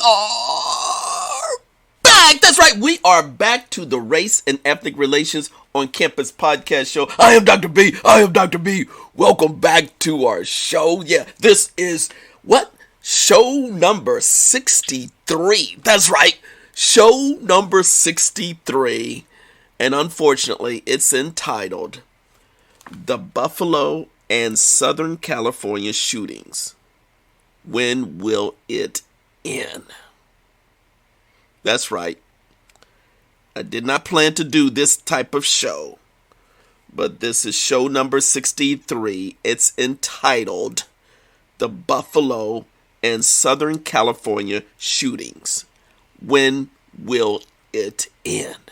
are back. That's right. We are back to the Race and Ethnic Relations on Campus podcast show. I am Dr. B. Welcome back to our show. Yeah, this is show number 63. That's right. Show number 63. And unfortunately, it's entitled The Buffalo and Southern California Shootings. When will it end? That's right. I did not plan to do this type of show, but this is show number 63. It's entitled The Buffalo and Southern California Shootings. When will it end?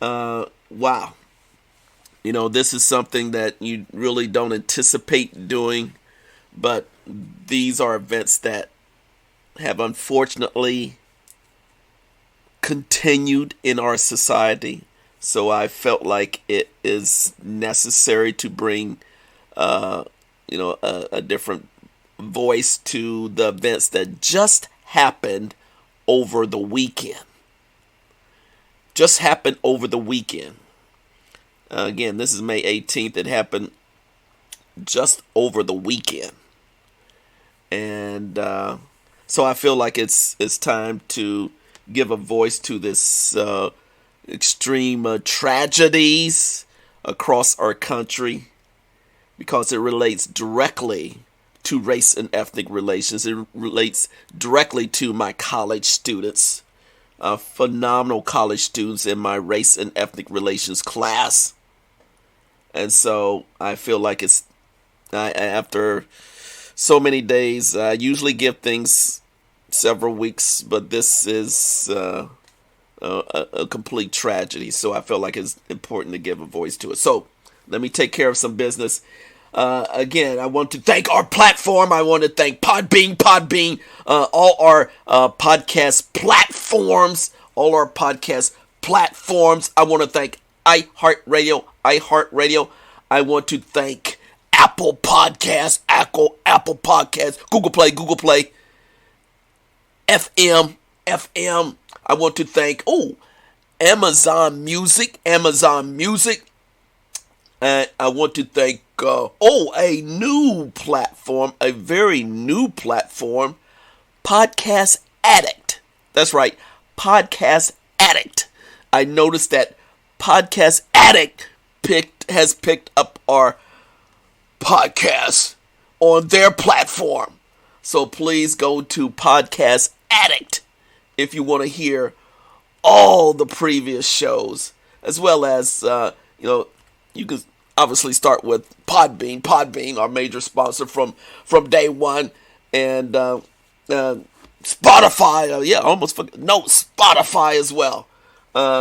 Wow. You know, this is something that you really don't anticipate doing, but these are events that have unfortunately continued in our society. So I felt like it is necessary to bring, a different voice to the events that just happened over the weekend. Again, this is May 18th. It happened just over the weekend. And so I feel like it's time to give a voice to this extreme tragedies across our country, because it relates directly to race and ethnic relations. It relates directly to my college students, phenomenal college students in my race and ethnic relations class. And so I feel like after so many days, I usually give things several weeks, but this is a complete tragedy. So I feel like it's important to give a voice to it. So let me take care of some business. Again, I want to thank our platform. I want to thank Podbean, all our podcast platforms. I want to thank iHeartRadio. I want to thank Apple Podcasts, Google Play, FM. I want to thank Amazon Music. And I want to thank a new platform, a very new platform, Podcast Addict. That's right, Podcast Addict. I noticed that Podcast Addict has picked up our podcast on their platform. So please go to Podcast Addict if you want to hear all the previous shows, as well as, you can obviously start with Podbean, our major sponsor from day one, and Spotify, Spotify as well.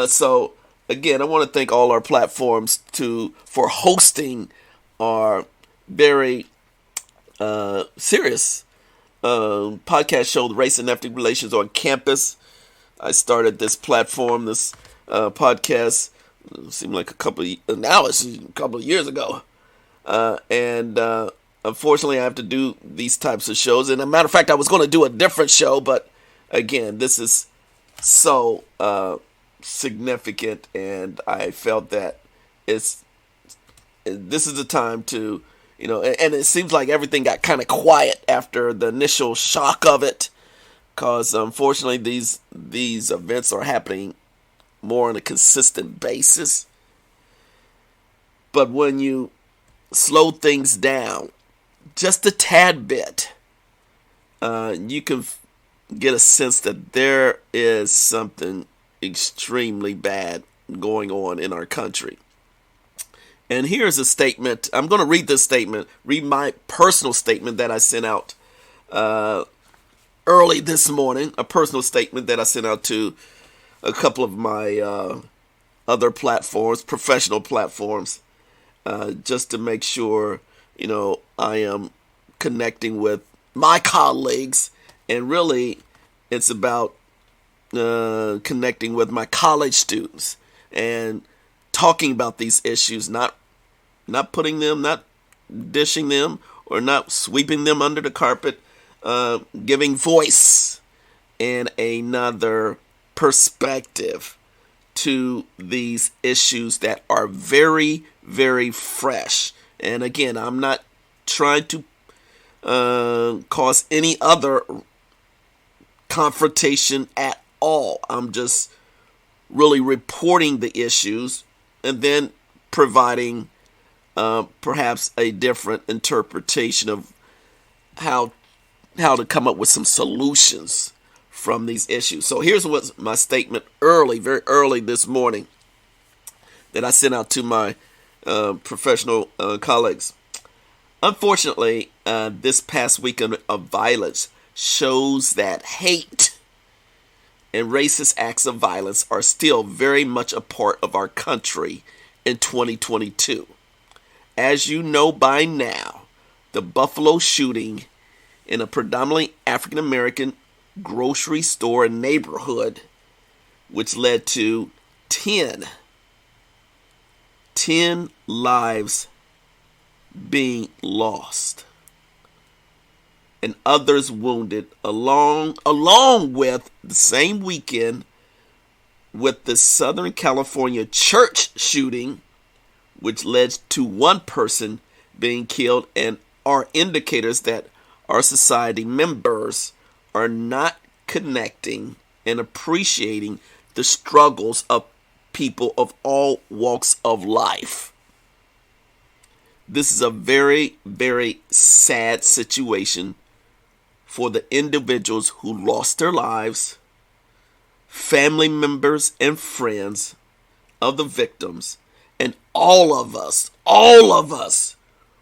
So again, I want to thank all our platforms for hosting our very serious podcast show, The Race and Ethnic Relations on Campus. I started this platform, this podcast, it seemed like a couple of years ago. And unfortunately, I have to do these types of shows. And as a matter of fact, I was going to do a different show, but again, this is so significant, and I felt that this is the time to, and it seems like everything got kind of quiet after the initial shock of it, because unfortunately these events are happening more on a consistent basis. But when you slow things down just a tad bit, you can get a sense that there is something extremely bad going on in our country. And here's a statement. I'm going to read this statement, read my personal statement that I sent out early this morning, a personal statement that I sent out to a couple of my other platforms, professional platforms, just to make sure, I am connecting with my colleagues. And really, it's about connecting with my college students and talking about these issues, not putting them, not dishing them, or not sweeping them under the carpet, giving voice and another perspective to these issues that are very, very fresh. And again, I'm not trying to cause any other confrontation at all. I'm just really reporting the issues and then providing perhaps a different interpretation of how to come up with some solutions from these issues. So here's what's my statement very early this morning that I sent out to my professional colleagues. Unfortunately, this past weekend of violence shows that hate and racist acts of violence are still very much a part of our country in 2022. As you know by now, the Buffalo shooting in a predominantly African American grocery store and neighborhood, which led to 10 lives being lost and others wounded, along with the same weekend with the Southern California church shooting, which led to one person being killed, and are indicators that our society members are not connecting and appreciating the struggles of people of all walks of life. This is a very, very sad situation for the individuals who lost their lives, family members and friends of the victims, and all of us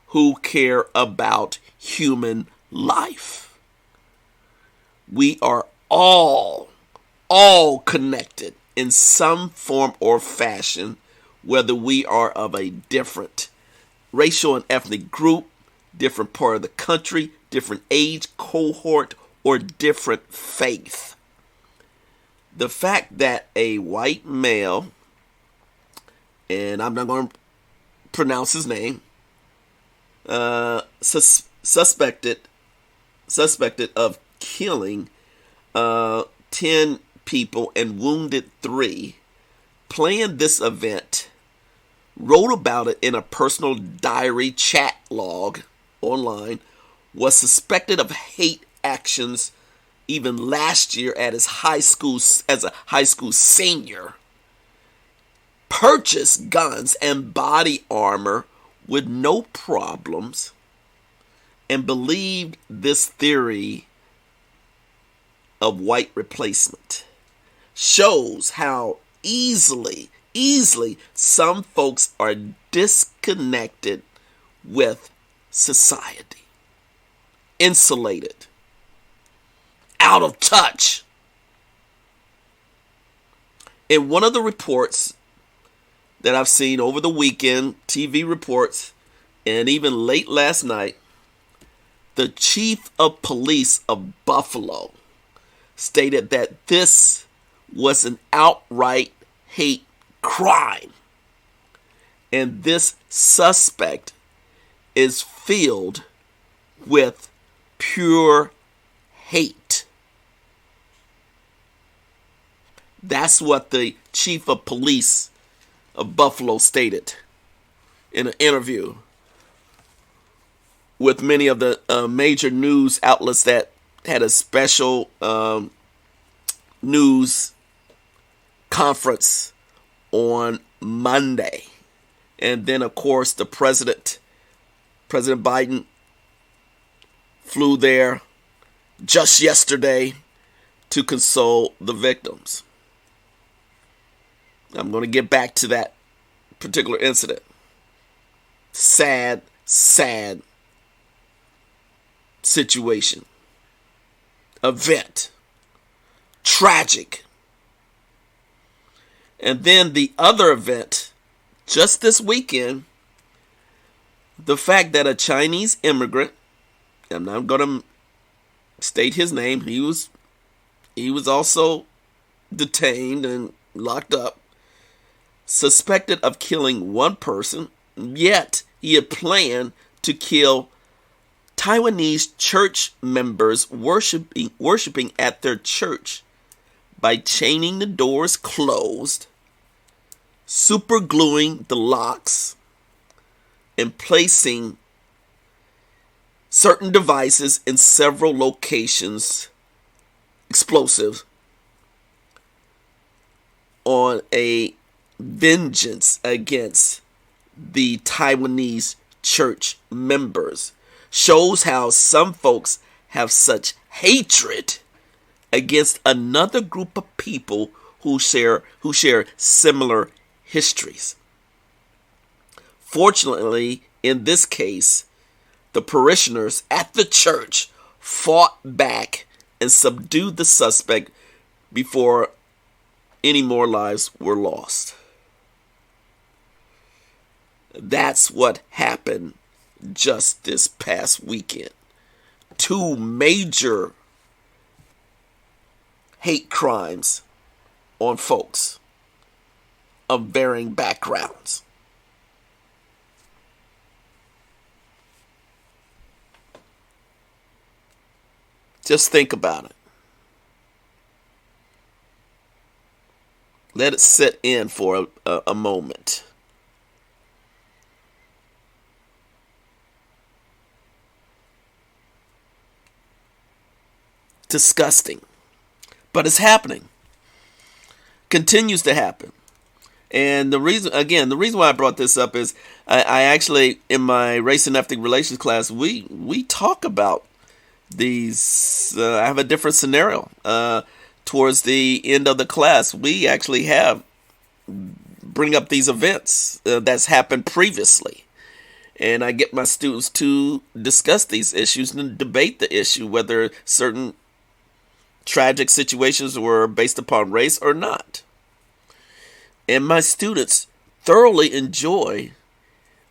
who care about human life. We are all connected in some form or fashion, whether we are of a different racial and ethnic group, different part of the country, different age cohort, or different faith. The fact that a white male, and I'm not going to pronounce his name, suspected of killing 10 people and wounded 3, planned this event, wrote about it in a personal diary chat log online, was suspected of hate actions even last year at his high school as a high school senior, purchased guns and body armor with no problems, and believed this theory of white replacement. Shows how easily some folks are disconnected with society, insulated, out of touch. In one of the reports that I've seen over the weekend, TV reports, and even late last night, the chief of police of Buffalo stated that this was an outright hate crime, and this suspect is filled with pure hate. That's what the chief of police of Buffalo stated in an interview with many of the major news outlets that had a special news conference on Monday. And then, of course, the President Biden, flew there just yesterday to console the victims. I'm going to get back to that particular incident. Sad situation. Event. Tragic. And then the other event, just this weekend, the fact that a Chinese immigrant, I'm not going to state his name, he was also detained and locked up, suspected of killing one person, yet he had planned to kill Taiwanese church members worshiping at their church by chaining the doors closed, super gluing the locks, and placing certain devices in several locations, explosives, on a vengeance against the Taiwanese church members. Shows how some folks have such hatred against another group of people who share similar histories. Fortunately, in this case, the parishioners at the church fought back and subdued the suspect before any more lives were lost. That's what happened just this past weekend. Two major hate crimes on folks of varying backgrounds. Just think about it. Let it sit in for a moment. Disgusting. But it's happening. Continues to happen. And the reason why I brought this up is I actually, in my race and ethnic relations class, we talk about these. I have a different scenario. Towards the end of the class, we actually bring up these events that's happened previously. And I get my students to discuss these issues and debate the issue, whether certain tragic situations were based upon race or not. And my students thoroughly enjoy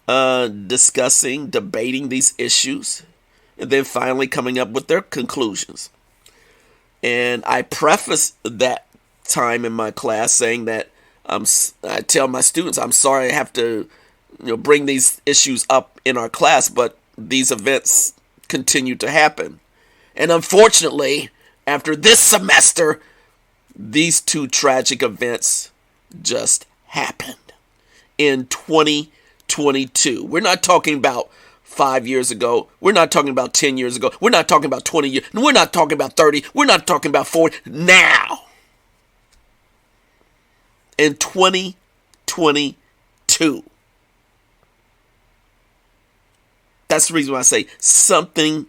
discussing, debating these issues, and then finally coming up with their conclusions. And I preface that time in my class saying that I tell my students, I'm sorry I have to bring these issues up in our class, but these events continue to happen. And unfortunately, after this semester, these two tragic events just happened in 2022. We're not talking about 5 years ago. We're not talking about 10 years ago. We're not talking about 20 years. We're not talking about 30. We're not talking about 40. Now, in 2022. That's the reason why I say something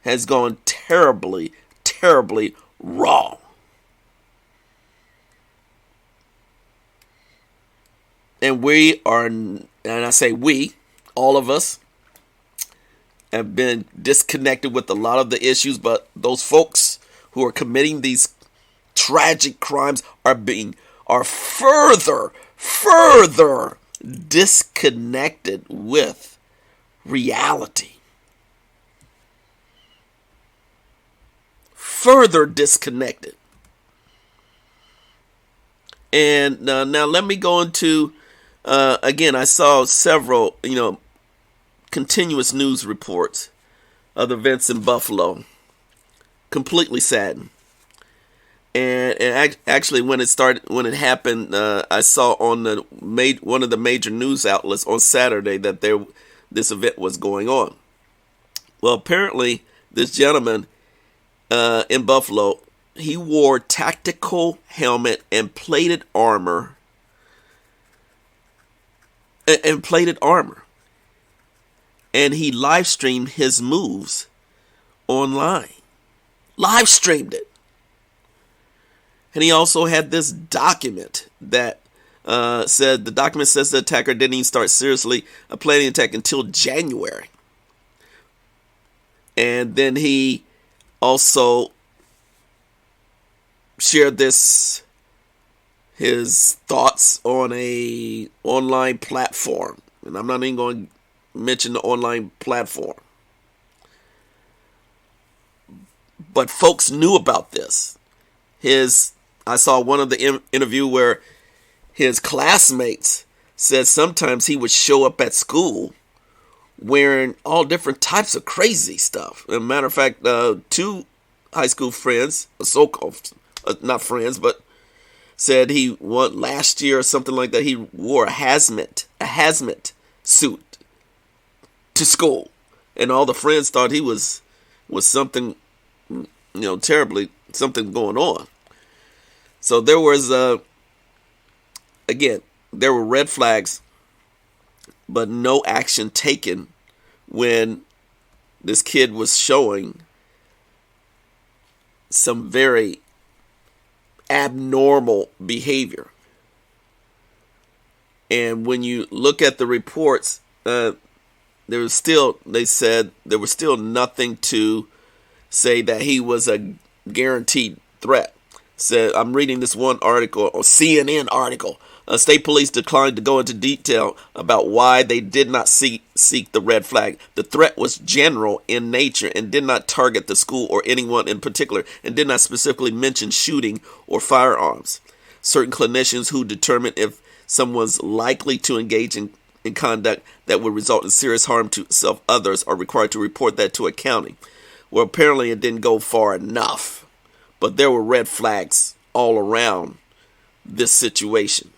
has gone terribly, terribly wrong. And we are, and I say we, all of us, have been disconnected with a lot of the issues, but those folks who are committing these tragic crimes are further disconnected with reality. Further disconnected. And now let me go into, again, I saw several, continuous news reports of the events in Buffalo. Completely saddened. And actually, when it happened, I saw on one of the major news outlets on Saturday that this event was going on. Well, apparently, this gentleman in Buffalo, he wore tactical helmet and plated armor. And he live streamed his moves online. Live streamed it. And he also had this document that said the attacker didn't even start seriously planning an attack until January. And then he also shared his thoughts on a online platform. And I'm not even going to mention the online platform. But folks knew about this. I saw one of the interview where his classmates said sometimes he would show up at school wearing all different types of crazy stuff. As a matter of fact, two high school friends, so-called, not friends, but said he won last year or something like that. He wore a hazmat suit to school, and all the friends thought he was something, terribly something going on. So there was again, there were red flags, but no action taken when this kid was showing some very abnormal behavior. And when you look at the reports, they said there was still nothing to say that he was a guaranteed threat. Said, I'm reading this one article, or CNN article. State police declined to go into detail about why they did not seek the red flag. The threat was general in nature and did not target the school or anyone in particular, and did not specifically mention shooting or firearms. Certain clinicians who determine if someone's likely to engage in conduct that would result in serious harm to self others are required to report that to a county. Well, apparently it didn't go far enough, but there were red flags all around this situation.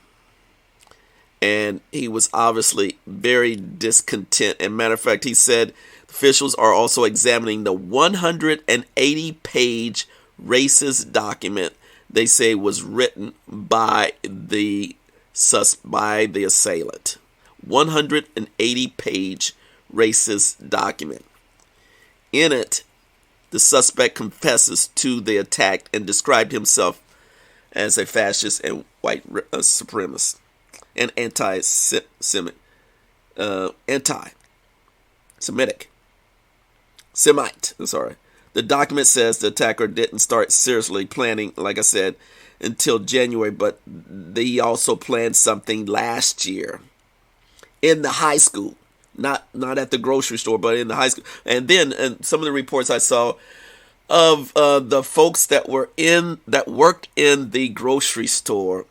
And he was obviously very discontent. And matter of fact, he said officials are also examining the 180-page racist document they say was written by the assailant. 180-page racist document. In it, the suspect confesses to the attack and described himself as a fascist and white supremacist and anti-Semitic. The document says the attacker didn't start seriously planning, like I said, until January, but they also planned something last year in the high school, not at the grocery store, but in the high school. And then some of the reports I saw of the folks that worked in the grocery store,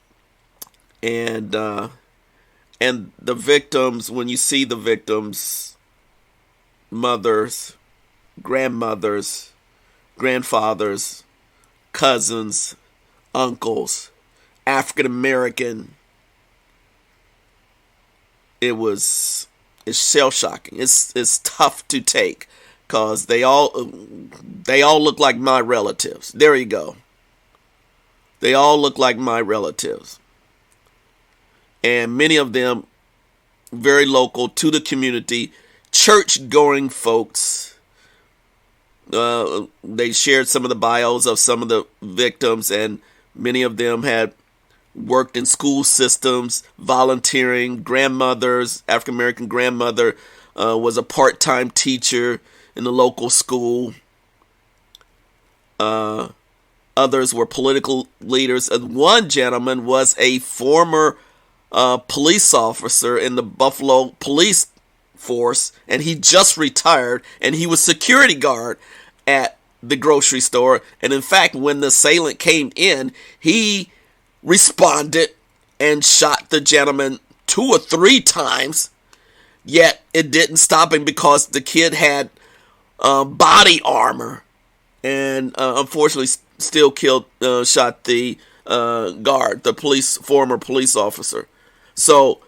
and the victims. When you see the victims, mothers, grandmothers, grandfathers, cousins, uncles, African American, it's shell-shocking. It's tough to take because they all look like my relatives. There you go. They all look like my relatives. And many of them very local to the community, church-going folks. They shared some of the bios of some of the victims, and many of them had worked in school systems, volunteering. Grandmothers, African American grandmother, was a part-time teacher in the local school. Others were political leaders. And one gentleman was a former police officer in the Buffalo police force, and he just retired, and he was security guard at the grocery store. And in fact, when the assailant came in, he responded and shot the gentleman 2 or 3 times, yet it didn't stop him because the kid had body armor, and unfortunately still shot the guard, the former police officer. So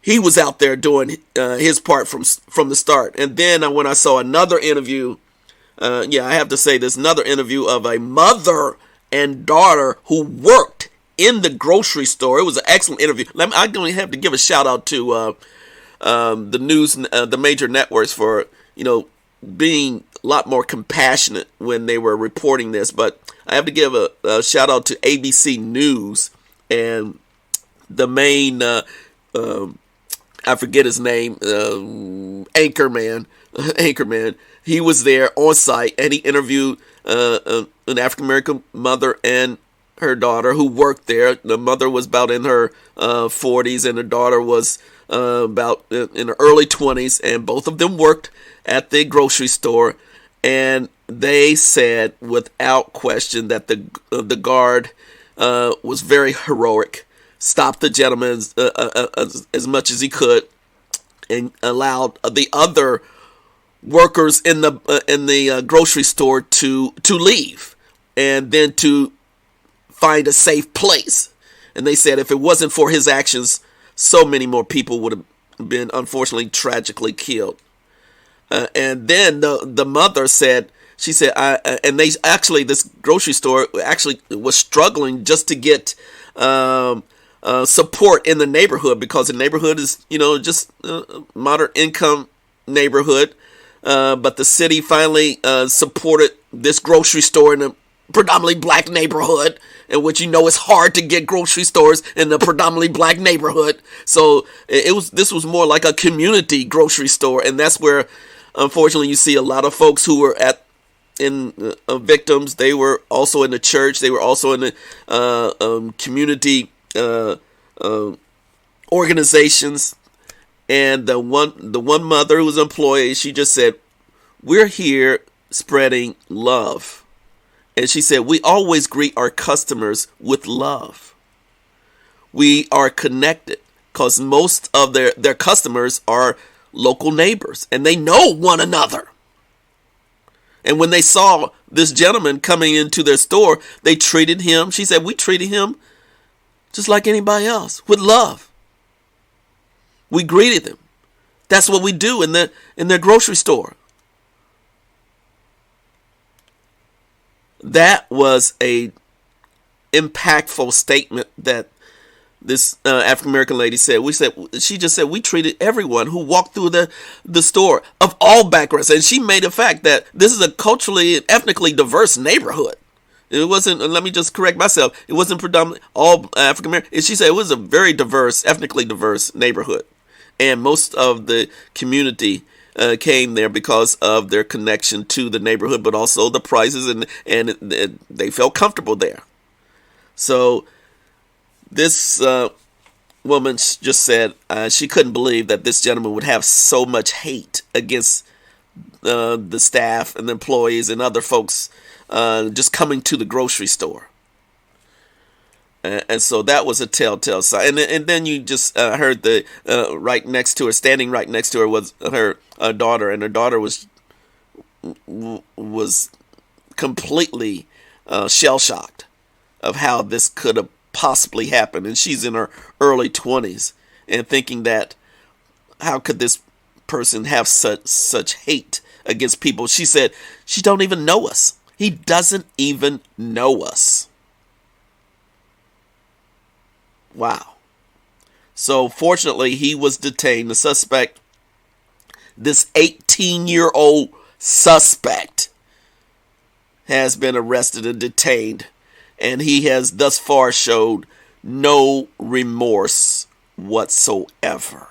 he was out there doing his part from the start. And then when I saw another interview, I have to say this, another interview of a mother and daughter who worked in the grocery store. It was an excellent interview. I'm going to have to give a shout out to the news, the major networks for being a lot more compassionate when they were reporting this. But I have to give a shout out to ABC News and the main, I forget his name, Anchorman. He was there on site, and he interviewed an African American mother and her daughter who worked there. The mother was about in her 40s, and her daughter was about in her early 20s, and both of them worked at the grocery store. And they said without question that the guard was very heroic, stopped the gentleman as much as he could, and allowed the other workers in the grocery store to leave, and then to find a safe place. And they said if it wasn't for his actions, so many more people would have been unfortunately tragically killed. And then the mother said, she said, and they actually, this grocery store actually was struggling just to get support in the neighborhood, because the neighborhood is, just moderate income neighborhood. But the city finally supported this grocery store in a predominantly black neighborhood, in which it's hard to get grocery stores in a predominantly black neighborhood. So this was more like a community grocery store, and that's where, unfortunately, you see a lot of folks who were victims. They were also in the church. They were also in the community organizations. And the one mother who was an employee, she just said, "We're here spreading love." And she said, "We always greet our customers with love. We are connected because most of their customers are local neighbors, and they know one another. And when they saw this gentleman coming into their store, they treated him," she said, "we treated him just like anybody else, with love. We greeted them. That's what we do in their grocery store." That was a impactful statement that this African American lady said. She just said, "We treated everyone who walked through the store of all backgrounds." And she made a fact that this is a culturally and ethnically diverse neighborhood. It wasn't, let me just correct myself, it wasn't predominantly all African American. She said it was a very diverse, ethnically diverse neighborhood. And most of the community came there because of their connection to the neighborhood, but also the prices, and they felt comfortable there. So this woman just said she couldn't believe that this gentleman would have so much hate against the staff and the employees and other folks just coming to the grocery store. And so that was a telltale sign. And then you just heard right next to her, standing right next to her, was her daughter, and her daughter was completely shell shocked of how this could have possibly happened. And she's in her early 20s, and thinking that how could this person have such hate against people? She said, "She don't even know us. He doesn't even know us." Wow. So fortunately, he was detained. The suspect, this 18-year-old suspect, has been arrested and detained, and he has thus far showed no remorse whatsoever.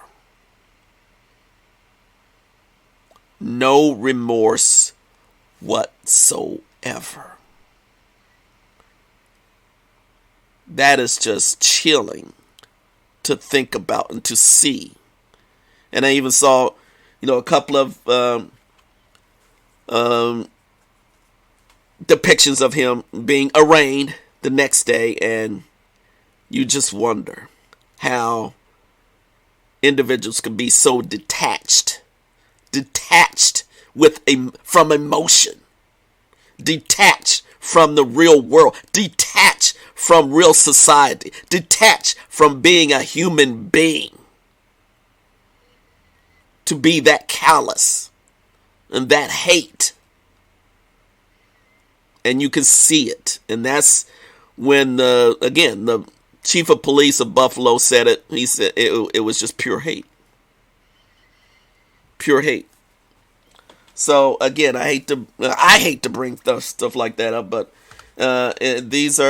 No remorse whatsoever. That is just chilling to think about and to see. And I even saw, a couple of depictions of him being arraigned the next day, and you just wonder how individuals can be so detached from emotion, detached from the real world, detached from real society, detached from being a human being, to be that callous and that hate. And you can see it. And that's when, the chief of police of Buffalo said it. He said it was just pure hate. Pure hate. So again, I hate to bring stuff like that up, but these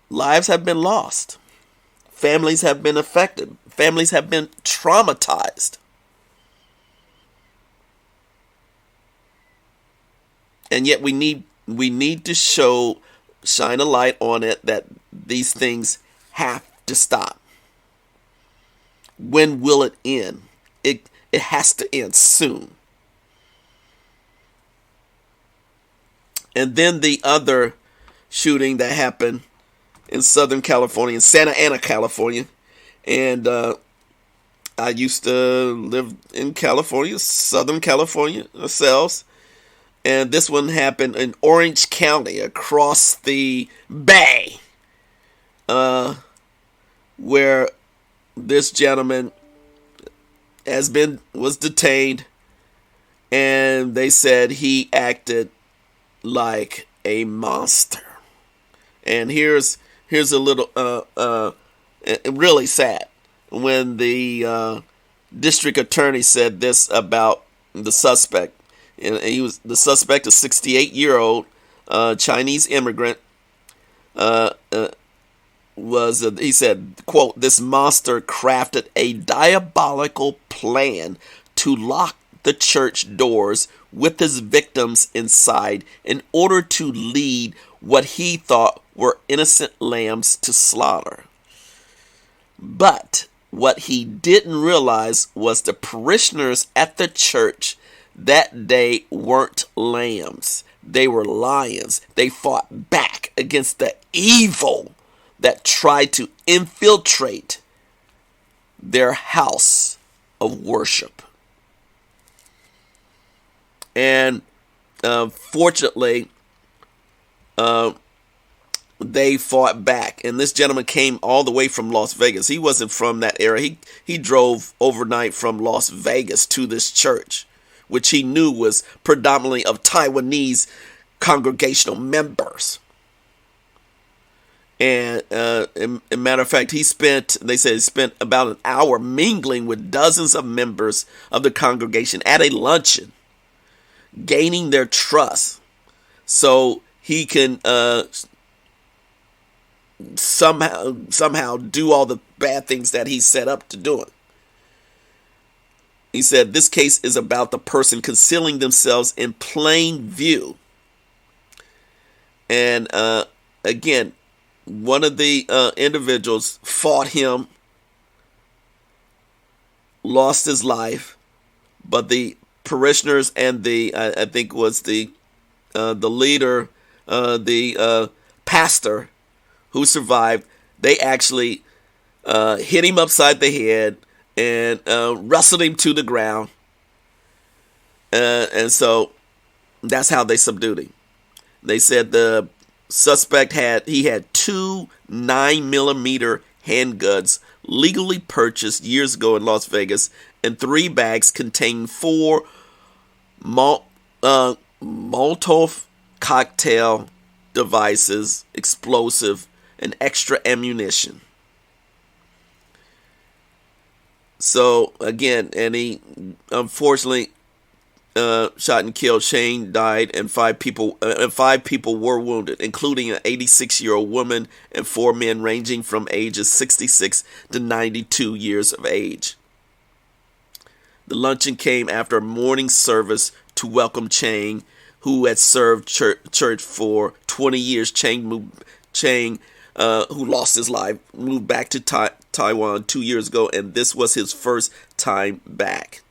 lives have been lost. Families have been affected. Families have been traumatized. And yet we need to shine a light on it, that these things have to stop. When will it end? It has to end soon. And then the other shooting that happened in Southern California, in Santa Ana, California, and I used to live in California, Southern California ourselves, and this one happened in Orange County across the bay, where this gentleman was detained, and they said he acted like a monster. And here's a little really sad when the district attorney said this about the suspect. And the suspect, a 68-year-old Chinese immigrant, he said, quote, "This monster crafted a diabolical plan to lock the church doors with his victims inside in order to lead what he thought were innocent lambs to slaughter. But what he didn't realize was the parishioners at the church that day weren't lambs. They were lions. They fought back against the evil that tried to infiltrate their house of worship." And fortunately, they fought back. And this gentleman came all the way from Las Vegas. He wasn't from that area. He drove overnight from Las Vegas to this church, which he knew was predominantly of Taiwanese congregational members. And as a matter of fact, they said he spent about an hour mingling with dozens of members of the congregation at a luncheon, gaining their trust so he can somehow do all the bad things that he's set up to do. He said this case is about the person concealing themselves in plain view. And again, one of the individuals fought him, lost his life, but the parishioners and I think was the leader, the pastor who survived, they actually hit him upside the head and wrestled him to the ground, and so that's how they subdued him. They said the suspect had 2 9mm handguns legally purchased years ago in Las Vegas, and 3 bags containing 4 Molotov cocktail devices, explosive, and extra ammunition. So again, and he unfortunately shot and killed. Shane died, and 5 people were wounded, including an 86-year-old woman and 4 men ranging from ages 66 to 92 years of age. The luncheon came after a morning service to welcome Chang, who had served church for 20 years. Chang, who lost his life, moved back to Taiwan 2 years ago, and this was his first time back.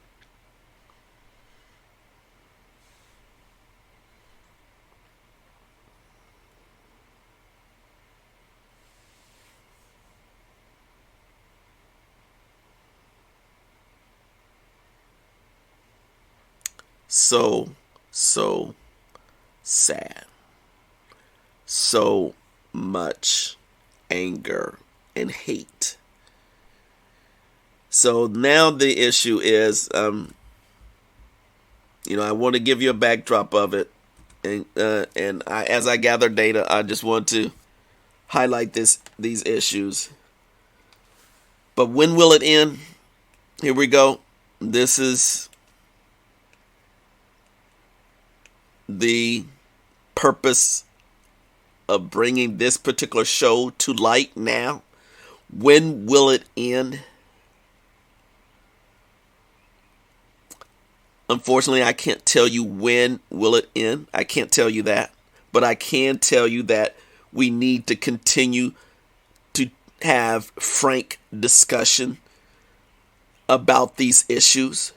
So sad. So much anger and hate. So now the issue is, I want to give you a backdrop of it, and as I gather data, I just want to highlight these issues. But when will it end? Here we go. This is the purpose of bringing this particular show to light now. When will it end? Unfortunately, I can't tell you when will it end. I can't tell you that. But I can tell you that we need to continue to have frank discussion about these issues.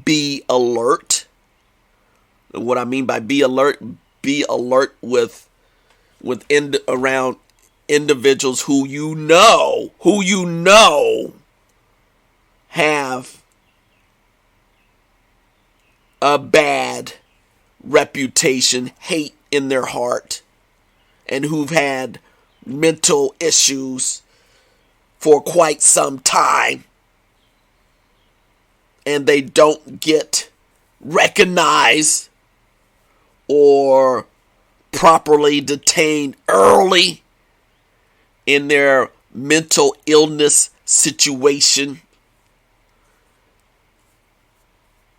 Be alert. And what I mean by be alert around individuals who you know have a bad reputation, hate in their heart, and who've had mental issues for quite some time, and they don't get recognized or properly detained early in their mental illness situation.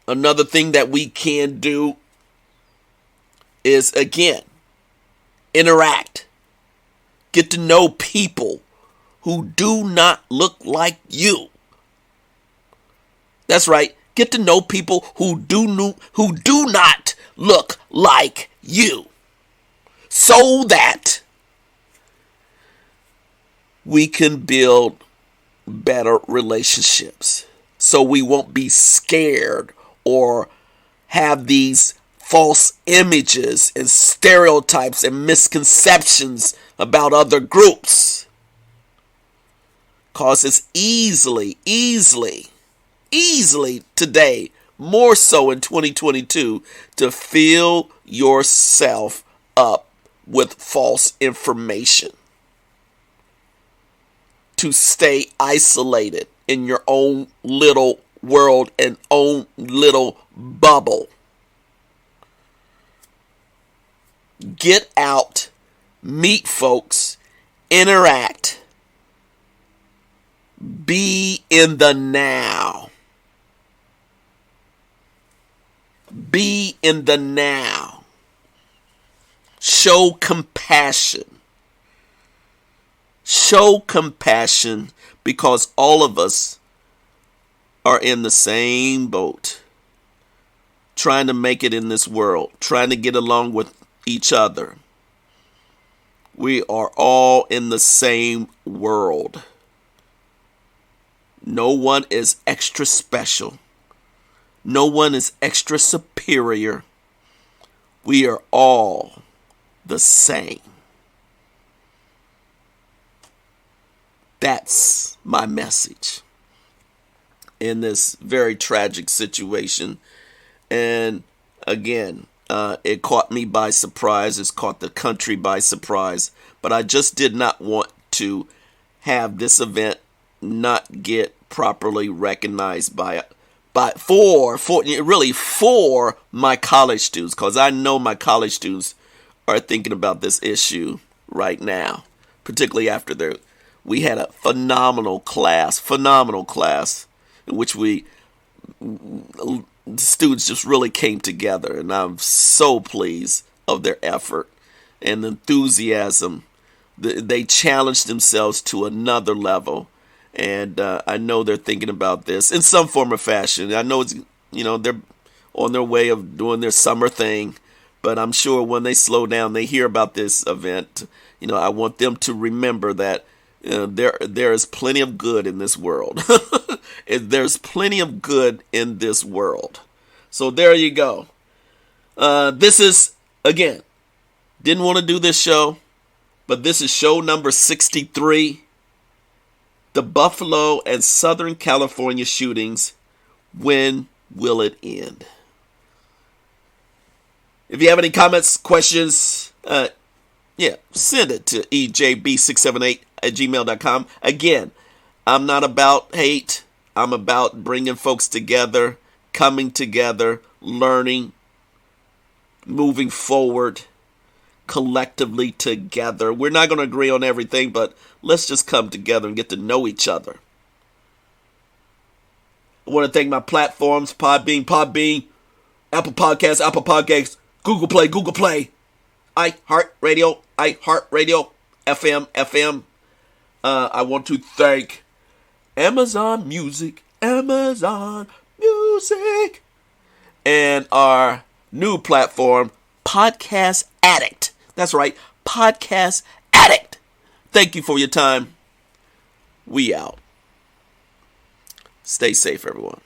Another thing that we can do is, again, interact. Get to know people who do not look like you. That's right. Get to know people who do not look like you, so that we can build better relationships, so we won't be scared or have these false images and stereotypes and misconceptions about other groups. Because it's easily today, more so in 2022, to fill yourself up with false information, to stay isolated in your own little world and own little bubble. Get out, meet folks, interact, be in the now. Be in the now. Show compassion. Show compassion, because all of us are in the same boat, trying to make it in this world, trying to get along with each other. We are all in the same world. No one is extra special. No one is extra superior. We are all the same. That's my message in this very tragic situation. And again, it caught me by surprise. It's caught the country by surprise. But I just did not want to have this event not get properly recognized for my college students, because I know my college students are thinking about this issue right now, particularly after we had a phenomenal class in which the students just really came together, and I'm so pleased of their effort and enthusiasm. They challenged themselves to another level, and I know they're thinking about this in some form or fashion. I know it's, they're on their way of doing their summer thing, but I'm sure when they slow down, they hear about this event. I want them to remember that there is plenty of good in this world. There's plenty of good in this world. So there you go. This is, again, didn't want to do this show, but this is show number 63. The Buffalo and Southern California shootings. When will it end? If you have any comments, questions, send it to ejb678@gmail.com. Again, I'm not about hate. I'm about bringing folks together, coming together, learning, moving forward, collectively together. We're not going to agree on everything, but let's just come together and get to know each other. I want to thank my platforms, Podbean, Apple Podcasts, Google Play, iHeartRadio, FM. I want to thank Amazon Music, and our new platform, Podcast Addict. That's right, Podcast Addict. Thank you for your time. We out. Stay safe, everyone.